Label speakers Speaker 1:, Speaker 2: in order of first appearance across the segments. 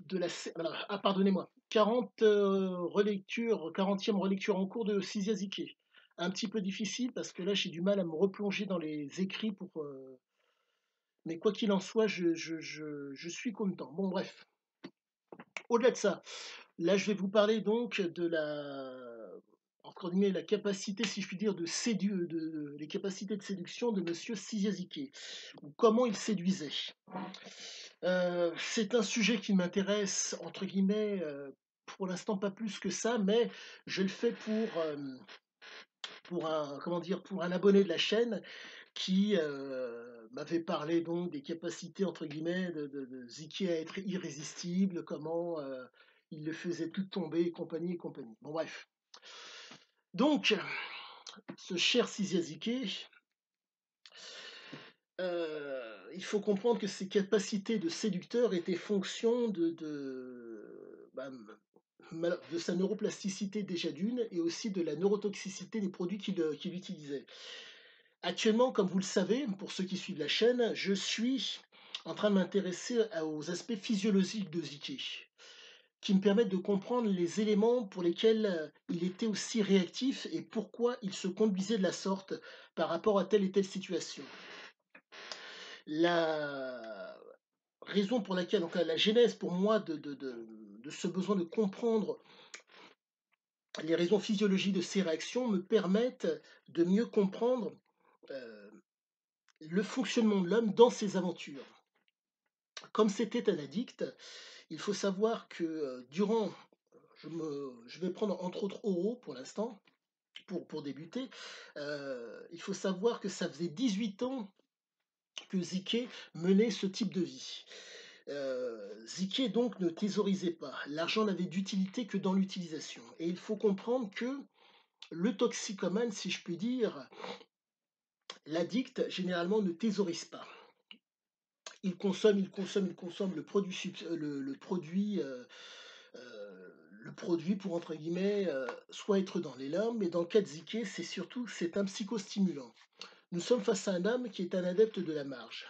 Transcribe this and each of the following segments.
Speaker 1: de la pardonnez-moi, 40 relectures, 40e relecture en cours de Siziaziki. Un petit peu difficile parce que là j'ai du mal à me replonger dans les écrits mais quoi qu'il en soit, je suis content. Bon bref, au-delà de ça, là je vais vous parler donc de entre guillemets, la capacité, si je puis dire, les capacités de séduction de Monsieur Siziaziki, ou comment il séduisait. C'est un sujet qui m'intéresse, entre guillemets, pour l'instant pas plus que ça, mais je le fais pour un, comment dire, pour un abonné de la chaîne qui m'avait parlé donc des capacités, entre guillemets, de Ziki à être irrésistible, comment il le faisait tout tomber, et compagnie, et compagnie. Bon, bref. Donc, ce cher Siziaziki, il faut comprendre que ses capacités de séducteur étaient fonction de sa neuroplasticité déjà d'une et aussi de la neurotoxicité des produits qu'il utilisait. Actuellement, comme vous le savez, pour ceux qui suivent la chaîne, je suis en train de m'intéresser aux aspects physiologiques de Ziki, qui me permettent de comprendre les éléments pour lesquels il était aussi réactif et pourquoi il se conduisait de la sorte par rapport à telle et telle situation. La raison pour laquelle, donc la genèse pour moi de ce besoin de comprendre les raisons physiologiques de ces réactions me permettent de mieux comprendre euh, le fonctionnement de l'homme dans ses aventures. Comme c'était un addict, il faut savoir que je vais prendre entre autres Oro pour l'instant, pour débuter. Il faut savoir que ça faisait 18 ans que Ziké menait ce type de vie. Ziké donc ne thésaurisait pas. L'argent n'avait d'utilité que dans l'utilisation. Et il faut comprendre que le toxicomane, si je puis dire, l'addict, généralement ne thésaurise pas. Il consomme le produit pour, entre guillemets, soit être dans les larmes, mais dans le cas de Ziké, c'est un psychostimulant. Nous sommes face à un homme qui est un adepte de la marge.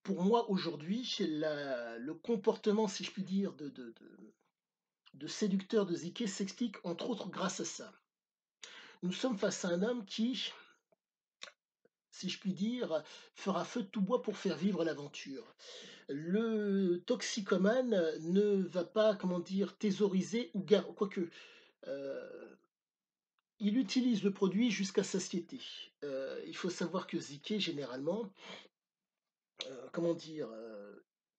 Speaker 1: Pour moi, aujourd'hui, le comportement, si je puis dire, de séducteur de Ziké s'explique entre autres grâce à ça. Nous sommes face à un homme qui, si je puis dire, fera feu de tout bois pour faire vivre l'aventure. Le toxicomane ne va pas, comment dire, thésauriser ou quoique. euh, il utilise le produit jusqu'à satiété. Il faut savoir que Ziké, généralement, comment dire,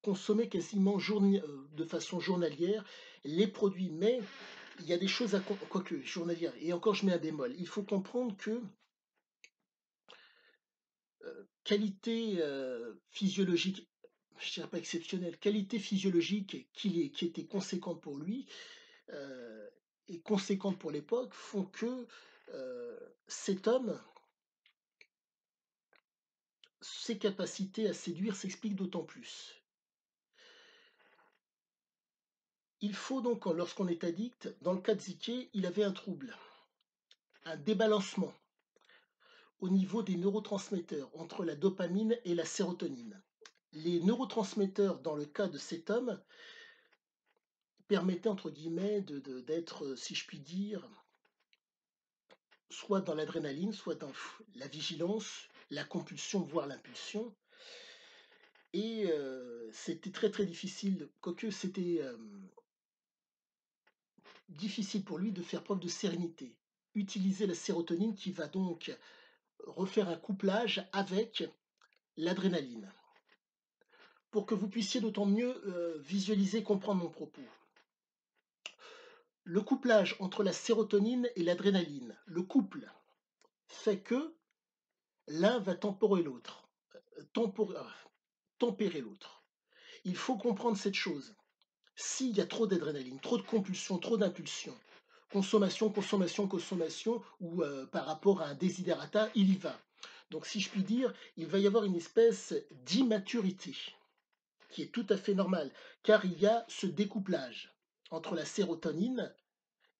Speaker 1: consommait quasiment de façon journalière les produits. Mais il y a des choses quoique journalière, et encore je mets un bémol. Il faut comprendre que qualité physiologique, je dirais pas exceptionnelle, qualité physiologique qui était conséquente pour lui euh, et conséquente pour l'époque font que cet homme, ses capacités à séduire s'expliquent d'autant plus. Il faut donc, lorsqu'on est addict, dans le cas de Ziké, il avait un trouble, un débalancement au niveau des neurotransmetteurs entre la dopamine et la sérotonine. Les neurotransmetteurs, dans le cas de cet homme, permettaient, entre guillemets, d'être, si je puis dire, soit dans l'adrénaline, soit dans la vigilance, la compulsion, voire l'impulsion. Et c'était très très difficile, quoique c'était difficile pour lui de faire preuve de sérénité. Utiliser la sérotonine qui va donc refaire un couplage avec l'adrénaline. Pour que vous puissiez d'autant mieux visualiser et comprendre mon propos. Le couplage entre la sérotonine et l'adrénaline, le couple, fait que l'un va temporer l'autre, tempérer l'autre. Il faut comprendre cette chose. S'il y a trop d'adrénaline, trop de compulsion, trop d'impulsion, consommation, consommation, consommation, ou par rapport à un desiderata, il y va. Donc si je puis dire, il va y avoir une espèce d'immaturité qui est tout à fait normale, car il y a ce découplage entre la sérotonine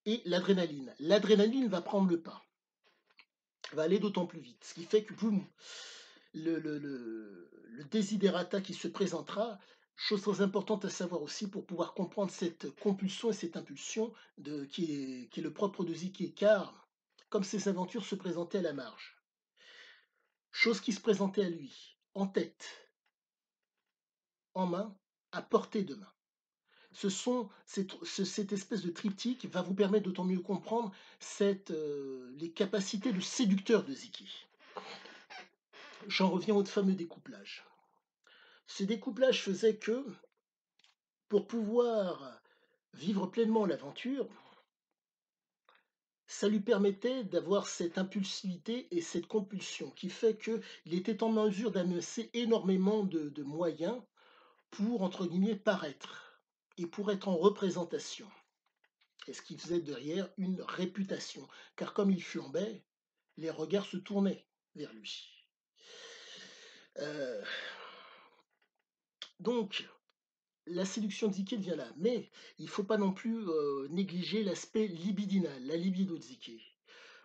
Speaker 1: et l'adrénaline. L'adrénaline va prendre le pas, va aller d'autant plus vite, ce qui fait que boum, le desiderata qui se présentera. Chose très importante à savoir aussi pour pouvoir comprendre cette compulsion et cette impulsion qui est le propre de Ziké, car comme ses aventures se présentaient à la marge, chose qui se présentait à lui, en tête, en main, à portée de main. Cette espèce de triptyque va vous permettre d'autant mieux comprendre les capacités de séducteur de Ziki. J'en reviens au fameux découplage. Ce découplage faisait que, pour pouvoir vivre pleinement l'aventure, ça lui permettait d'avoir cette impulsivité et cette compulsion qui fait qu'il était en mesure d'amasser énormément de moyens pour, entre guillemets, paraître et pour être en représentation. Et ce qui faisait derrière une réputation, car comme il flambait, les regards se tournaient vers lui. Euh, donc, la séduction de Ziké vient là, mais il ne faut pas non plus négliger l'aspect libidinal, la libido de Ziké.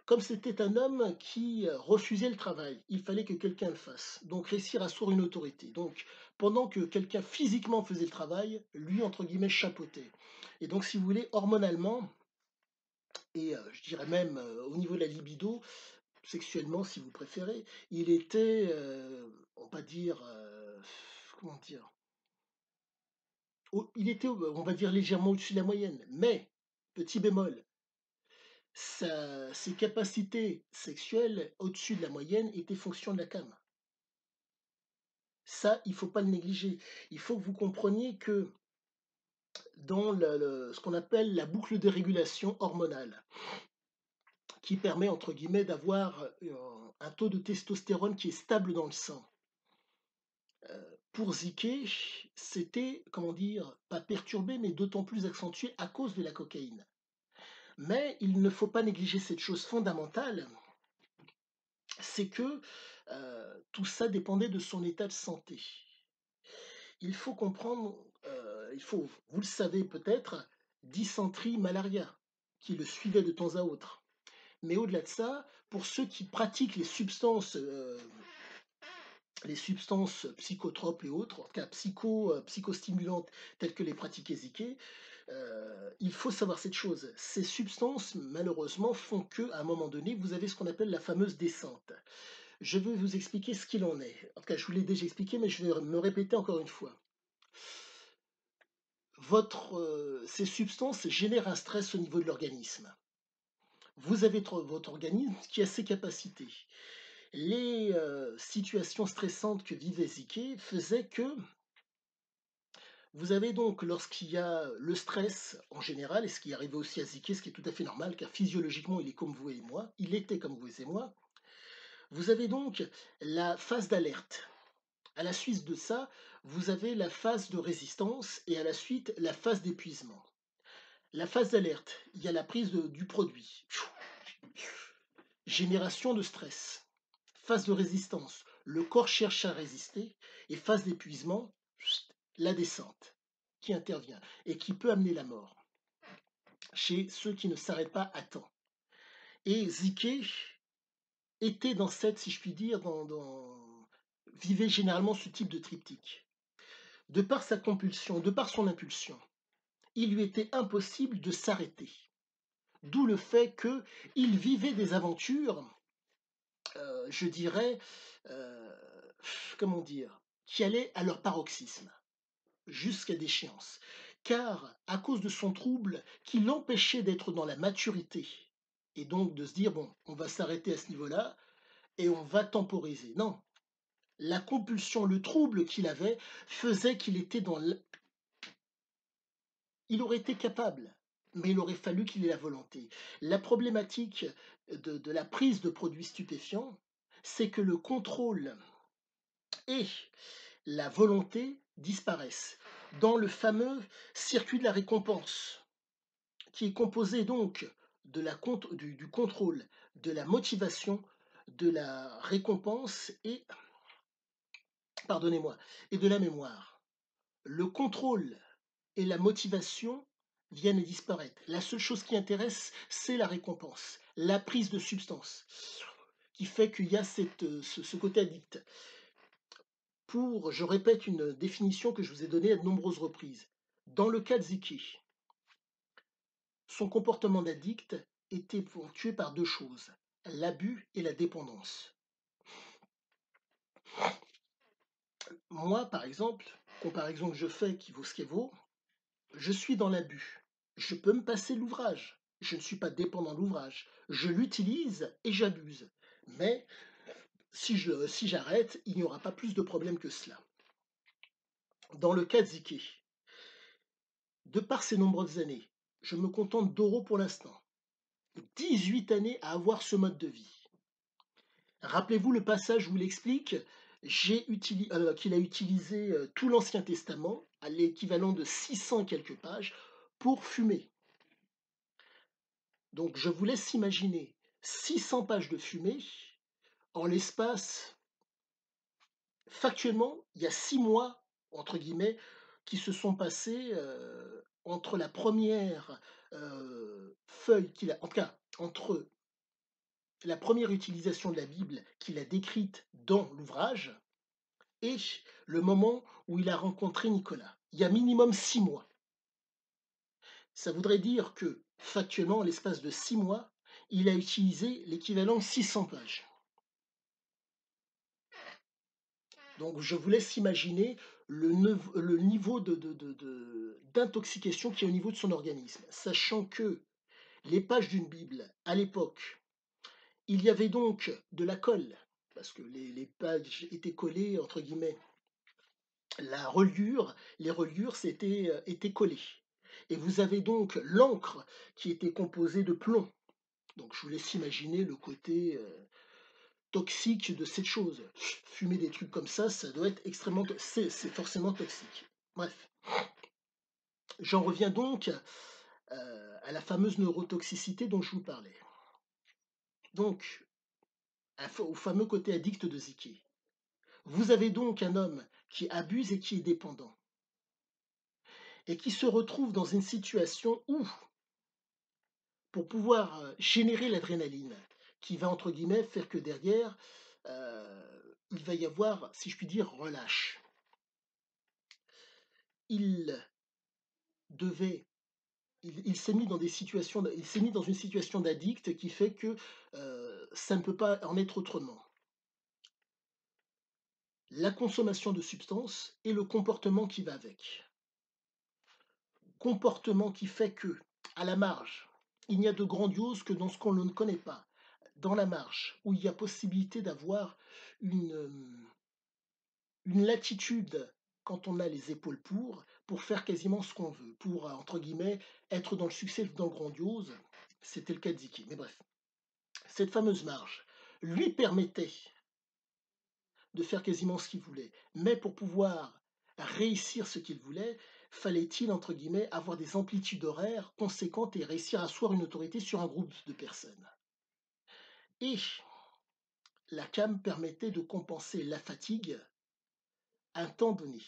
Speaker 1: Comme c'était un homme qui refusait le travail, il fallait que quelqu'un le fasse. Donc réussir à asseoir une autorité. Donc pendant que quelqu'un physiquement faisait le travail, lui, entre guillemets, chapeautait. Et donc, si vous voulez, hormonalement, et je dirais même au niveau de la libido, sexuellement, si vous préférez, il était, on va dire, comment dire, il était, on va dire, légèrement au-dessus de la moyenne. Mais, petit bémol, ses capacités sexuelles au-dessus de la moyenne étaient fonction de la cam. Ça, il ne faut pas le négliger. Il faut que vous compreniez que dans ce qu'on appelle la boucle de régulation hormonale, qui permet, entre guillemets, d'avoir un taux de testostérone qui est stable dans le sang. Pour Ziké, c'était, comment dire, pas perturbé, mais d'autant plus accentué à cause de la cocaïne. Mais il ne faut pas négliger cette chose fondamentale, c'est que tout ça dépendait de son état de santé. Il faut comprendre, vous le savez peut-être, dysenterie, malaria, qui le suivait de temps à autre. Mais au-delà de ça, pour ceux qui pratiquent les substances psychotropes et autres, en tout cas psychostimulantes telles que les pratiques éziquées, il faut savoir cette chose. Ces substances, malheureusement, font qu'à un moment donné, vous avez ce qu'on appelle la fameuse descente. Je vais vous expliquer ce qu'il en est. En tout cas, je vous l'ai déjà expliqué, mais je vais me répéter encore une fois. Ces substances génèrent un stress au niveau de l'organisme. Vous avez votre organisme qui a ses capacités. Les situations stressantes que vivait Ziké faisaient que vous avez donc, lorsqu'il y a le stress en général, et ce qui arrivait aussi à Ziké, ce qui est tout à fait normal, car physiologiquement il est comme vous et moi, il était comme vous et moi, vous avez donc la phase d'alerte. À la suite de ça, vous avez la phase de résistance et à la suite la phase d'épuisement. La phase d'alerte, il y a la prise du produit. Génération de stress. Phase de résistance, le corps cherche à résister. Et phase d'épuisement, la descente qui intervient et qui peut amener la mort chez ceux qui ne s'arrêtent pas à temps. Et Ziké était dans cette, si je puis dire, vivait généralement ce type de triptyque. De par sa compulsion, de par son impulsion, il lui était impossible de s'arrêter. D'où le fait qu'il vivait des aventures, je dirais, euh, comment dire, qui allaient à leur paroxysme, jusqu'à déchéance. Car, à cause de son trouble qui l'empêchait d'être dans la maturité, et donc de se dire, bon, on va s'arrêter à ce niveau-là, et on va temporiser. Non, la compulsion, le trouble qu'il avait, faisait qu'il était il aurait été capable, mais il aurait fallu qu'il ait la volonté. La problématique de la prise de produits stupéfiants, c'est que le contrôle et la volonté disparaissent dans le fameux circuit de la récompense, qui est composé donc du contrôle, de la motivation, de la récompense et, pardonnez-moi, et de la mémoire. Le contrôle et la motivation viennent à disparaître. La seule chose qui intéresse, c'est la récompense, la prise de substance, qui fait qu'il y a ce côté addict. je répète une définition que je vous ai donnée à de nombreuses reprises. Dans le cas de Ziki, son comportement d'addict était ponctué par deux choses, l'abus et la dépendance. Moi, par exemple, comparaison que je fais qui vaut ce qu'elle vaut, je suis dans l'abus. Je peux me passer l'ouvrage. Je ne suis pas dépendant de l'ouvrage. Je l'utilise et j'abuse. Mais si j'arrête, il n'y aura pas plus de problème que cela. Dans le cas de Ziki, de par ses nombreuses années, je me contente d'Oro pour l'instant. 18 années à avoir ce mode de vie. Rappelez-vous le passage où il explique qu'il a utilisé tout l'Ancien Testament, à l'équivalent de 600 quelques pages, pour fumer. Donc je vous laisse imaginer 600 pages de fumée en l'espace, factuellement, il y a 6 mois, entre guillemets, qui se sont passés entre la première feuille qu'il a, en tout cas, entre la première utilisation de la Bible qu'il a décrite dans l'ouvrage et le moment où il a rencontré Nicolas. Il y a minimum 6 mois. Ça voudrait dire que, factuellement, en l'espace de 6 mois, il a utilisé l'équivalent de 600 pages. Donc, je vous laisse imaginer le niveau d'intoxication qui est au niveau de son organisme, sachant que les pages d'une Bible, à l'époque, il y avait donc de la colle, parce que les pages étaient collées, entre guillemets, les reliures étaient collées. Et vous avez donc l'encre qui était composée de plomb. Donc je vous laisse imaginer le côté toxique de cette chose. Fumer des trucs comme ça doit être extrêmement... C'est forcément toxique. Bref. J'en reviens donc à la fameuse neurotoxicité dont je vous parlais. Donc, au fameux côté addict de Ziki. Vous avez donc un homme qui abuse et qui est dépendant. Et qui se retrouve dans une situation où, pour pouvoir générer l'adrénaline, qui va, entre guillemets, faire que derrière, il va y avoir, si je puis dire, relâche. Il devait, il s'est mis dans des situations, il s'est mis dans une situation d'addict qui fait que ça ne peut pas en être autrement. La consommation de substances et le comportement qui va avec. Comportement qui fait que, à la marge, il n'y a de grandiose que dans ce qu'on ne connaît pas. Dans la marge, où il y a possibilité d'avoir une latitude quand on a les épaules pour faire quasiment ce qu'on veut, pour, entre guillemets, être dans le succès, dans le grandiose. C'était le cas de Ziki. Mais bref, cette fameuse marge lui permettait de faire quasiment ce qu'il voulait. Mais pour pouvoir réussir ce qu'il voulait, fallait-il, entre guillemets, avoir des amplitudes horaires conséquentes et réussir à asseoir une autorité sur un groupe de personnes. Et la cam permettait de compenser la fatigue à un temps donné.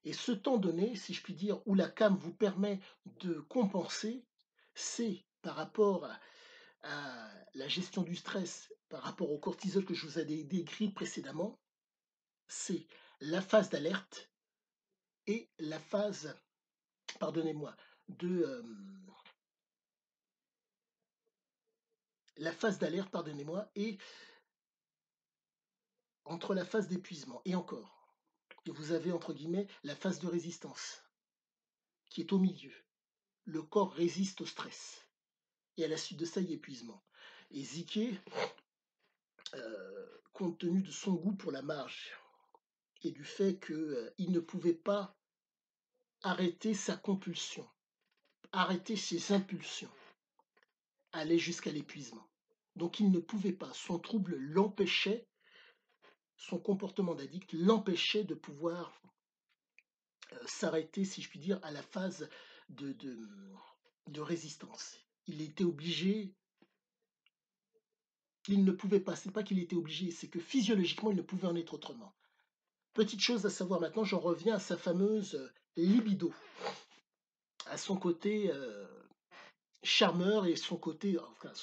Speaker 1: Et ce temps donné, si je puis dire, où la cam vous permet de compenser, c'est par rapport à la gestion du stress, par rapport au cortisol que je vous ai décrit précédemment, c'est la phase d'alerte et la phase, pardonnez-moi, la phase d'alerte, pardonnez-moi, et entre la phase d'épuisement et encore, et vous avez entre guillemets la phase de résistance qui est au milieu. Le corps résiste au stress et à la suite de ça, il y a épuisement. Et Ziké, compte tenu de son goût pour la marge et du fait qu'il ne pouvait pas arrêter sa compulsion, arrêter ses impulsions, aller jusqu'à l'épuisement. Donc il ne pouvait pas, son trouble l'empêchait, son comportement d'addict l'empêchait de pouvoir s'arrêter, si je puis dire, à la phase de résistance. Il était obligé, il ne pouvait pas, c'est pas qu'il était obligé, c'est que physiologiquement il ne pouvait en être autrement. Petite chose à savoir maintenant, j'en reviens à sa fameuse libido, à son côté charmeur et son côté, enfin,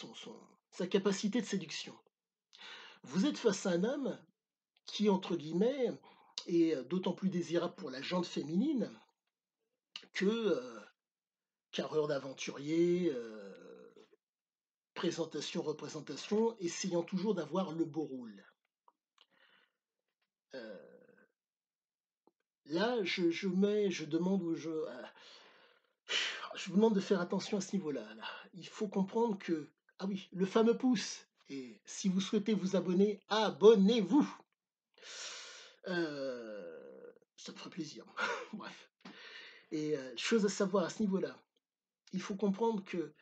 Speaker 1: sa capacité de séduction. Vous êtes face à un homme qui, entre guillemets, et d'autant plus désirable pour la jante féminine que carrure d'aventurier, présentation, représentation, essayant toujours d'avoir le beau rôle. Euh, Là, je demande je vous demande de faire attention à ce niveau-là. Là. Il faut comprendre que, ah oui, le fameux pouce. Et si vous souhaitez vous abonner, abonnez-vous. Ça me ferait plaisir. Bref. Et chose à savoir à ce niveau-là, il faut comprendre que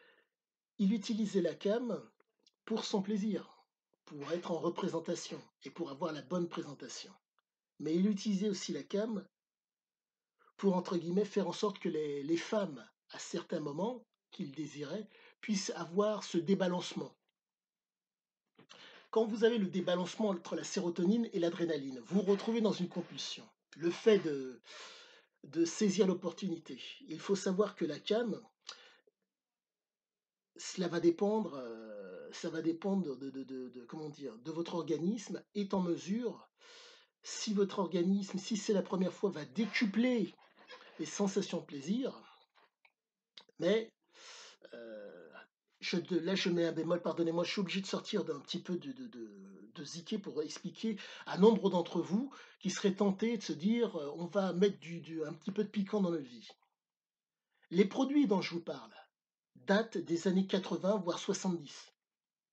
Speaker 1: il utilisait la cam pour son plaisir, pour être en représentation et pour avoir la bonne présentation. Mais il utilisait aussi la cam pour, entre guillemets, faire en sorte que les femmes, à certains moments qu'il désirait, puissent avoir ce débalancement. Quand vous avez le débalancement entre la sérotonine et l'adrénaline, vous vous retrouvez dans une compulsion. Le fait de saisir l'opportunité. Il faut savoir que la cam, ça va dépendre comment dire, de votre organisme, est en mesure, si votre organisme, si c'est la première fois, va décupler les sensations de plaisir, mais là je mets un bémol, pardonnez-moi, je suis obligé de sortir d'un petit peu de Ziké pour expliquer à nombre d'entre vous qui seraient tentés de se dire on va mettre un petit peu de piquant dans notre vie. Les produits dont je vous parle datent des années 80 voire 70.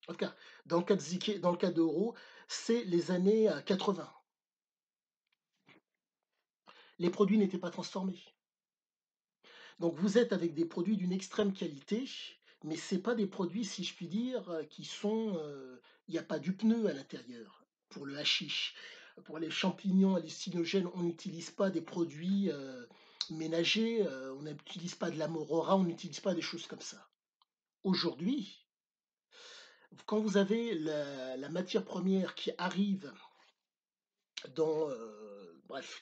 Speaker 1: En tout cas, dans le cas de Ziké, dans le cas d'Euro, c'est les années 80. Les produits n'étaient pas transformés. Donc vous êtes avec des produits d'une extrême qualité, mais ce n'est pas des produits, si je puis dire, qui sont... Il n'y a pas du pneu à l'intérieur pour le hashish. Pour les champignons hallucinogènes, on n'utilise pas des produits ménagers, on n'utilise pas de la morora, on n'utilise pas des choses comme ça. Aujourd'hui, quand vous avez la matière première qui arrive dans... bref,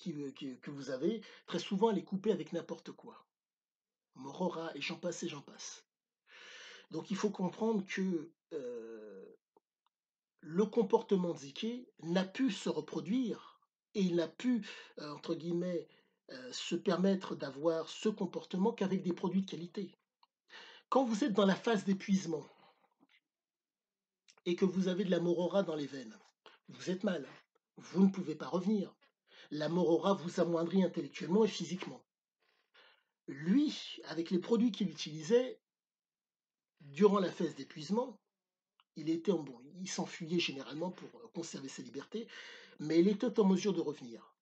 Speaker 1: que vous avez, très souvent elle est coupée avec n'importe quoi. Morora et j'en passe et j'en passe. Donc il faut comprendre que le comportement de Ziké n'a pu se reproduire et il n'a pu, entre guillemets, se permettre d'avoir ce comportement qu'avec des produits de qualité. Quand vous êtes dans la phase d'épuisement et que vous avez de la morora dans les veines, vous êtes mal. Vous ne pouvez pas revenir. La morora vous amoindrit intellectuellement et physiquement. Lui, avec les produits qu'il utilisait, durant la phase d'épuisement, il s'enfuyait généralement pour conserver sa liberté, mais il était en mesure de revenir.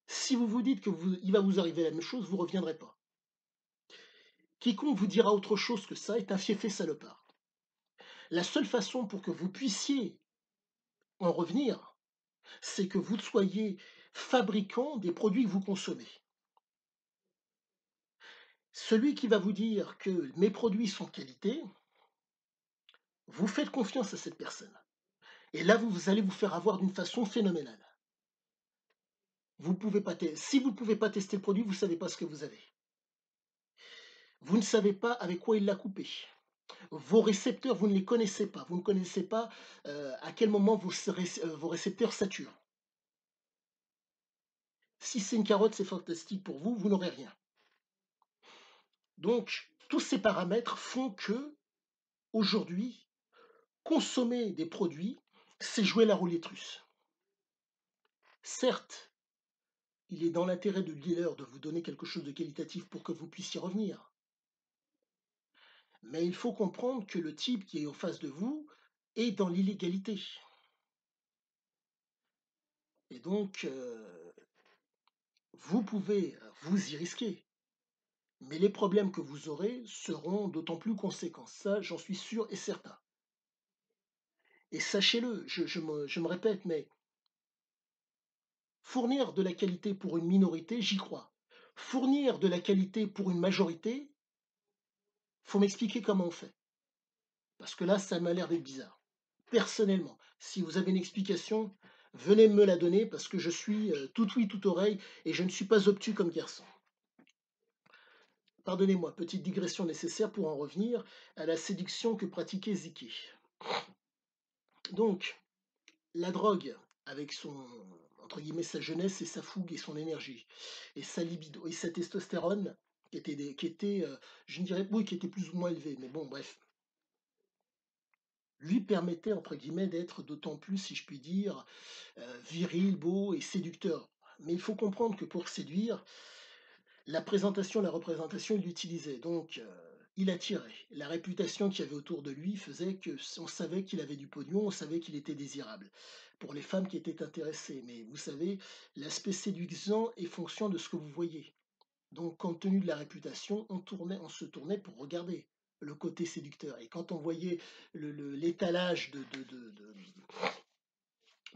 Speaker 1: Si vous vous dites qu'il va vous arriver la même chose, vous ne reviendrez pas. Quiconque vous dira autre chose que ça est un fiefé salopard. La seule façon pour que vous puissiez en revenir, c'est que vous soyez fabricant des produits que vous consommez. Celui qui va vous dire que mes produits sont qualité, vous faites confiance à cette personne. Et là, vous allez vous faire avoir d'une façon phénoménale. Si vous ne pouvez pas tester le produit, vous ne savez pas ce que vous avez. Vous ne savez pas avec quoi il l'a coupé. Vos récepteurs, vous ne les connaissez pas. Vous ne connaissez pas à quel moment vos récepteurs saturent. Si c'est une carotte, c'est fantastique pour vous, vous n'aurez rien. Donc, tous ces paramètres font que, aujourd'hui, consommer des produits, c'est jouer la roulette russe. Certes, il est dans l'intérêt du dealer de vous donner quelque chose de qualitatif pour que vous puissiez revenir. Mais il faut comprendre que le type qui est en face de vous est dans l'illégalité. Et donc, vous pouvez vous y risquer. Mais les problèmes que vous aurez seront d'autant plus conséquents. Ça, j'en suis sûr et certain. Et sachez-le, je me répète, mais fournir de la qualité pour une minorité, j'y crois. Fournir de la qualité pour une majorité, faut m'expliquer comment on fait. Parce que là, ça m'a l'air d'être bizarre. Personnellement, si vous avez une explication, venez me la donner parce que je suis tout oui, tout oreille et je ne suis pas obtus comme garçon. Pardonnez-moi, petite digression nécessaire pour en revenir à la séduction que pratiquait Ziké. Donc, la drogue, avec entre guillemets, sa jeunesse et sa fougue et son énergie et sa libido et sa testostérone qui était, je ne dirais oui, qui était plus ou moins élevée, mais bon, bref, lui permettait, entre guillemets, d'être d'autant plus, si je puis dire, viril, beau et séducteur. Mais il faut comprendre que pour séduire, la présentation, la représentation, il l'utilisait. Donc, il attirait. La réputation qu'il y avait autour de lui faisait que on savait qu'il avait du pognon, on savait qu'il était désirable pour les femmes qui étaient intéressées. Mais vous savez, l'aspect séduisant est fonction de ce que vous voyez. Donc, compte tenu de la réputation, on se tournait pour regarder le côté séducteur. Et quand on voyait l'étalage de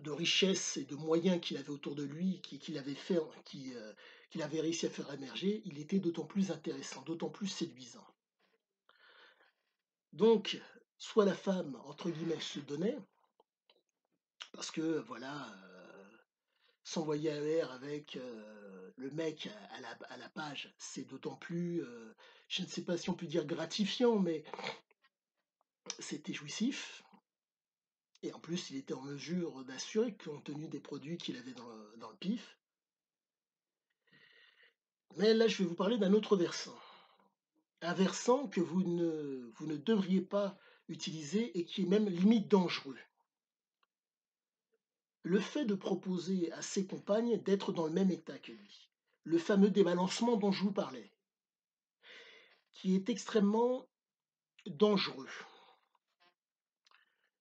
Speaker 1: richesse et de moyens qu'il avait autour de lui, qu'il avait fait, qu'il avait réussi à faire émerger, il était d'autant plus intéressant, d'autant plus séduisant. Donc, soit la femme, entre guillemets, se donnait, parce que, voilà, s'envoyer à l'air avec le mec à la page, c'est d'autant plus, je ne sais pas si on peut dire gratifiant, mais c'était jouissif. Et en plus, il était en mesure d'assurer, compte tenu des produits qu'il avait dans le pif. Mais là, je vais vous parler d'un autre versant. Un versant que vous ne devriez pas utiliser et qui est même limite dangereux. Le fait de proposer à ses compagnes d'être dans le même état que lui. Le fameux débalancement dont je vous parlais, qui est extrêmement dangereux.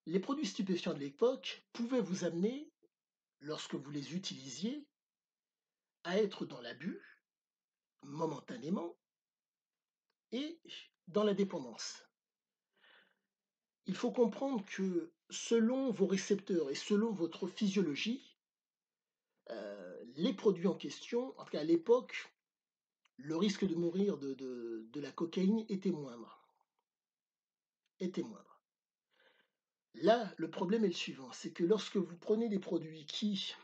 Speaker 1: Les produits stupéfiants de l'époque pouvaient vous amener, lorsque vous les utilisiez, à être dans l'abus, momentanément, et dans la dépendance. Il faut comprendre que selon vos récepteurs et selon votre physiologie, les produits en question, en tout cas à l'époque, le risque de mourir de la cocaïne était moindre. Était moindre. Là, le problème est le suivant, c'est que lorsque vous prenez des produits qui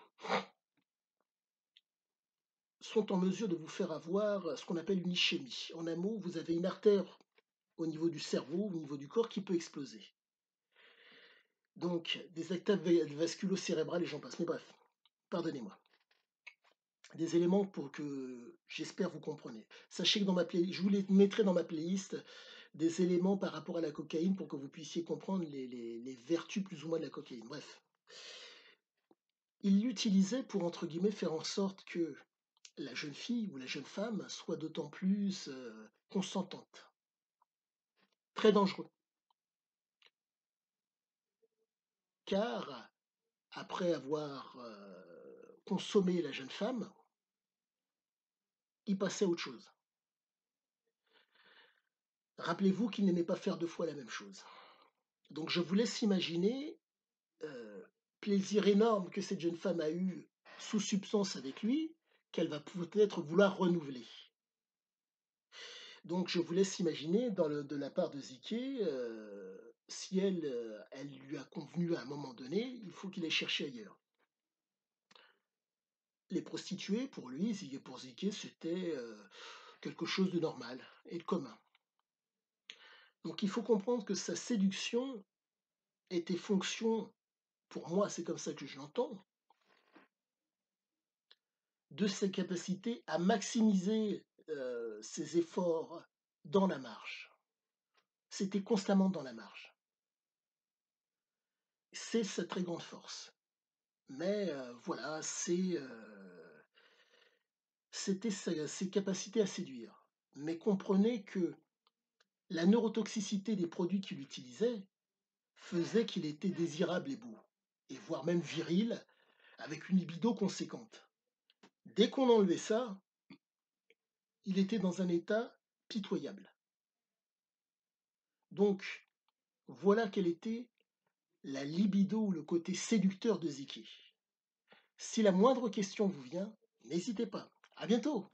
Speaker 1: sont en mesure de vous faire avoir ce qu'on appelle une ischémie. En un mot, vous avez une artère au niveau du cerveau, au niveau du corps, qui peut exploser. Donc, des actes vasculo-cérébrales et j'en passe. Mais bref, pardonnez-moi. Des éléments pour que j'espère vous comprenez. Sachez que je vous les mettrai dans ma playlist des éléments par rapport à la cocaïne pour que vous puissiez comprendre les vertus plus ou moins de la cocaïne. Bref, il l'utilisait pour, entre guillemets, faire en sorte que la jeune fille ou la jeune femme soit d'autant plus consentante. Très dangereux, car après avoir consommé la jeune femme, il passait à autre chose. Rappelez-vous qu'il n'aimait pas faire deux fois la même chose. Donc je vous laisse imaginer plaisir énorme que cette jeune femme a eu sous substance avec lui, qu'elle va peut-être vouloir renouveler. Donc je vous laisse imaginer de la part de Ziké, si elle lui a convenu à un moment donné, il faut qu'il aille chercher ailleurs. Les prostituées, pour lui, pour Ziké, c'était quelque chose de normal et de commun. Donc il faut comprendre que sa séduction était fonction, pour moi c'est comme ça que je l'entends, de ses capacités à maximiser ses efforts dans la marge. C'était constamment dans la marge. C'est sa très grande force. Mais voilà, c'était ses capacités à séduire. Mais comprenez que la neurotoxicité des produits qu'il utilisait faisait qu'il était désirable et beau, et voire même viril, avec une libido conséquente. Dès qu'on enlevait ça, il était dans un état pitoyable. Donc, voilà quelle était la libido ou le côté séducteur de Ziki. Si la moindre question vous vient, n'hésitez pas. À bientôt!